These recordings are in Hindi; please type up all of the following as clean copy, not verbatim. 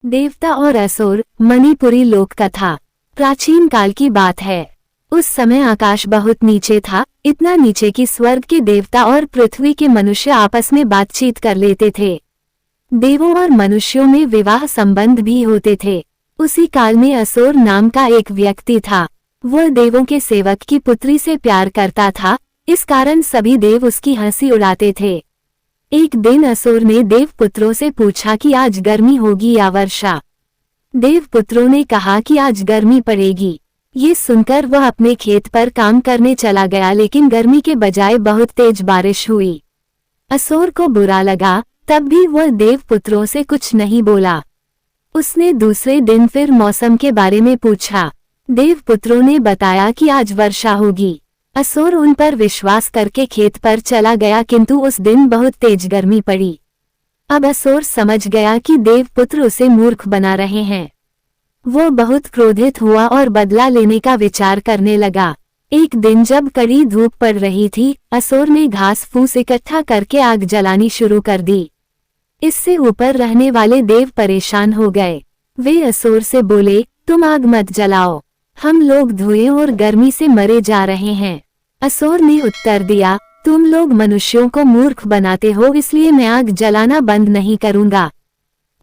देवता और असुर, मणिपुरी लोक कथा। प्राचीन काल की बात है। उस समय आकाश बहुत नीचे था, इतना नीचे कि स्वर्ग के देवता और पृथ्वी के मनुष्य आपस में बातचीत कर लेते थे। देवों और मनुष्यों में विवाह संबंध भी होते थे। उसी काल में असुर नाम का एक व्यक्ति था। वह देवों के सेवक की पुत्री से प्यार करता था, इस कारण सभी देव उसकी हंसी उड़ाते थे। एक दिन असुर ने देवपुत्रों से पूछा कि आज गर्मी होगी या वर्षा। देवपुत्रों ने कहा कि आज गर्मी पड़ेगी। ये सुनकर वह अपने खेत पर काम करने चला गया, लेकिन गर्मी के बजाय बहुत तेज बारिश हुई। असुर को बुरा लगा, तब भी वह देवपुत्रों से कुछ नहीं बोला। उसने दूसरे दिन फिर मौसम के बारे में पूछा। देवपुत्रों ने बताया कि आज वर्षा होगी। असुर उन पर विश्वास करके खेत पर चला गया, किंतु उस दिन बहुत तेज गर्मी पड़ी। अब असुर समझ गया कि देवपुत्र उसे मूर्ख बना रहे हैं। वो बहुत क्रोधित हुआ और बदला लेने का विचार करने लगा। एक दिन जब कड़ी धूप पड़ रही थी, असुर ने घास फूस इकट्ठा करके आग जलानी शुरू कर दी। इससे ऊपर रहने वाले देव परेशान हो गए। वे असुर से बोले, तुम आग मत जलाओ, हम लोग धुएं और गर्मी से मरे जा रहे हैं। असुर ने उत्तर दिया, तुम लोग मनुष्यों को मूर्ख बनाते हो, इसलिए मैं आग जलाना बंद नहीं करूंगा।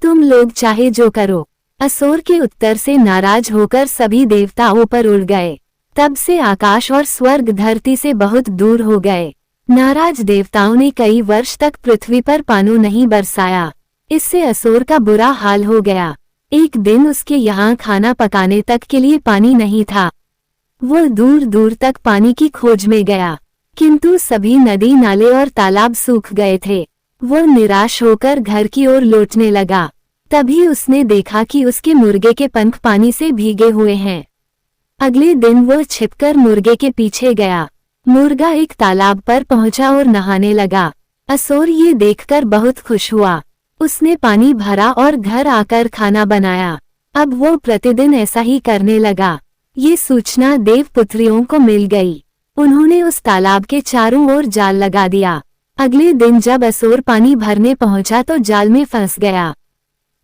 तुम लोग चाहे जो करो। असुर के उत्तर से नाराज होकर सभी देवता ऊपर उड़ गए। तब से आकाश और स्वर्ग धरती से बहुत दूर हो गए। नाराज देवताओं ने कई वर्ष तक पृथ्वी पर पानी नहीं बरसाया। इससे असुर का बुरा हाल हो गया। एक दिन उसके यहाँ खाना पकाने तक के लिए पानी नहीं था। वह दूर दूर तक पानी की खोज में गया, किंतु सभी नदी, नाले और तालाब सूख गए थे। वह निराश होकर घर की ओर लौटने लगा। तभी उसने देखा कि उसके मुर्गे के पंख पानी से भीगे हुए हैं। अगले दिन वह छिपकर मुर्गे के पीछे गया। मुर्गा एक तालाब पर पहुंचा और नहाने लगा। असुर ये देखकर बहुत खुश हुआ। उसने पानी भरा और घर आकर खाना बनाया। अब वो प्रतिदिन ऐसा ही करने लगा। ये सूचना देवपुत्रियों को मिल गई। उन्होंने उस तालाब के चारों ओर जाल लगा दिया। अगले दिन जब असुर पानी भरने पहुंचा तो जाल में फंस गया।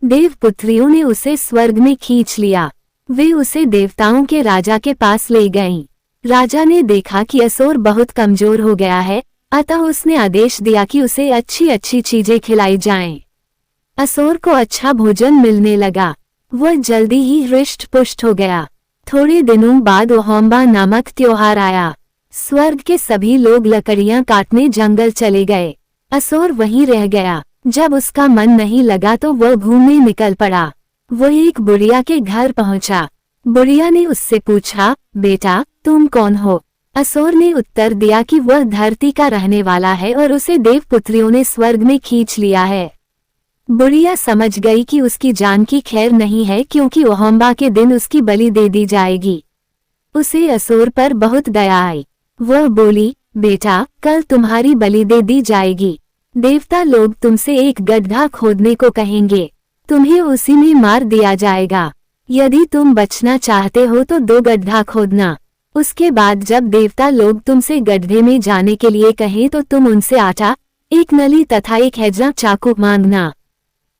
देवपुत्रियों ने उसे स्वर्ग में खींच लिया। वे उसे देवताओं के राजा के पास ले गईं। राजा ने देखा कि असुर बहुत कमजोर हो गया है, अतः उसने आदेश दिया कि उसे अच्छी अच्छी चीजें खिलाई जाएं। असुर को अच्छा भोजन मिलने लगा। वह जल्दी ही हृष्ट पुष्ट हो गया। थोड़े दिनों बाद ओहंबा नामक त्योहार आया। स्वर्ग के सभी लोग लकड़ियां काटने जंगल चले गए। असुर वहीं रह गया। जब उसका मन नहीं लगा तो वह घूमने निकल पड़ा। वह एक बुढ़िया के घर पहुंचा। बुढ़िया ने उससे पूछा, बेटा तुम कौन हो? असुर ने उत्तर दिया कि वह धरती का रहने वाला है और उसे देवपुत्रियों ने स्वर्ग में खींच लिया है। बुढ़िया समझ गई कि उसकी जान की खैर नहीं है, क्योंकि ओहंबा के दिन उसकी बलि दे दी जाएगी। उसे असुर पर बहुत दया आई। वह बोली, बेटा कल तुम्हारी बलि दे दी जाएगी। देवता लोग तुमसे एक गड्ढा खोदने को कहेंगे, तुम्हें उसी में मार दिया जाएगा। यदि तुम बचना चाहते हो तो 2 गड्ढा खोदना। उसके बाद जब देवता लोग तुमसे गड्ढे में जाने के लिए कहें तो तुम उनसे आटा, एक नली तथा एक हैजा चाकू मांगना।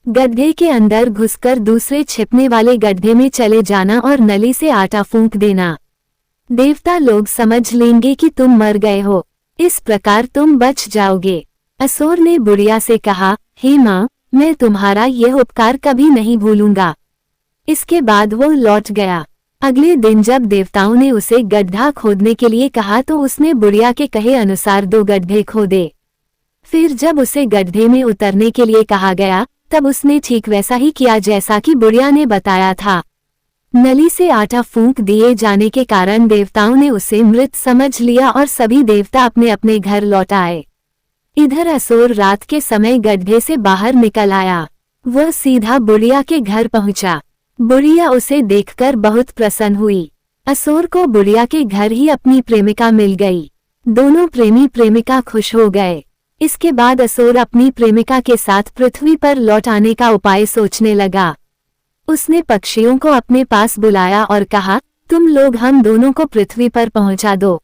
गड्ढे के अंदर घुसकर दूसरे छिपने वाले गड्ढे में चले जाना और नली से आटा फूंक देना। देवता लोग समझ लेंगे कि तुम मर गए हो। इस प्रकार तुम बच जाओगे। असुर ने बुढ़िया से कहा, हे माँ, मैं तुम्हारा यह उपकार कभी नहीं भूलूंगा। इसके बाद वो लौट गया। अगले दिन जब देवताओं ने उसे गड्ढा खोदने के लिए कहा तो उसने बुढ़िया के कहे अनुसार 2 गड्ढे खोदे। फिर जब उसे गड्ढे में उतरने के लिए कहा गया तब उसने ठीक वैसा ही किया जैसा कि बुढ़िया ने बताया था। नली से आटा फूंक दिए जाने के कारण देवताओं ने उसे मृत समझ लिया और सभी देवता अपने अपने घर लौट आए। इधर असुर रात के समय गड्ढे से बाहर निकल आया। वह सीधा बुढ़िया के घर पहुंचा। बुढ़िया उसे देखकर बहुत प्रसन्न हुई। असुर को बुढ़िया के घर ही अपनी प्रेमिका मिल गई। दोनों प्रेमी प्रेमिका खुश हो गए। इसके बाद असुर अपनी प्रेमिका के साथ पृथ्वी पर लौट आने का उपाय सोचने लगा। उसने पक्षियों को अपने पास बुलाया और कहा, तुम लोग हम दोनों को पृथ्वी पर पहुंचा दो।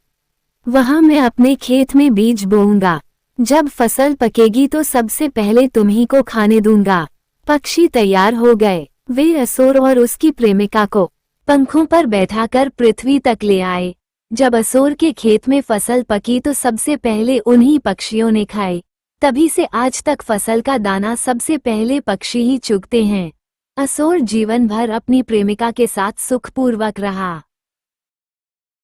वहां मैं अपने खेत में बीज बोऊंगा। जब फसल पकेगी तो सबसे पहले तुम्ही को खाने दूंगा। पक्षी तैयार हो गए। वे असुर और उसकी प्रेमिका को पंखों पर बैठाकर पृथ्वी तक ले आए। जब असुर के खेत में फसल पकी तो सबसे पहले उन्हीं पक्षियों ने खाई। तभी से आज तक फसल का दाना सबसे पहले पक्षी ही चुगते हैं। असुर जीवन भर अपनी प्रेमिका के साथ सुखपूर्वक रहा।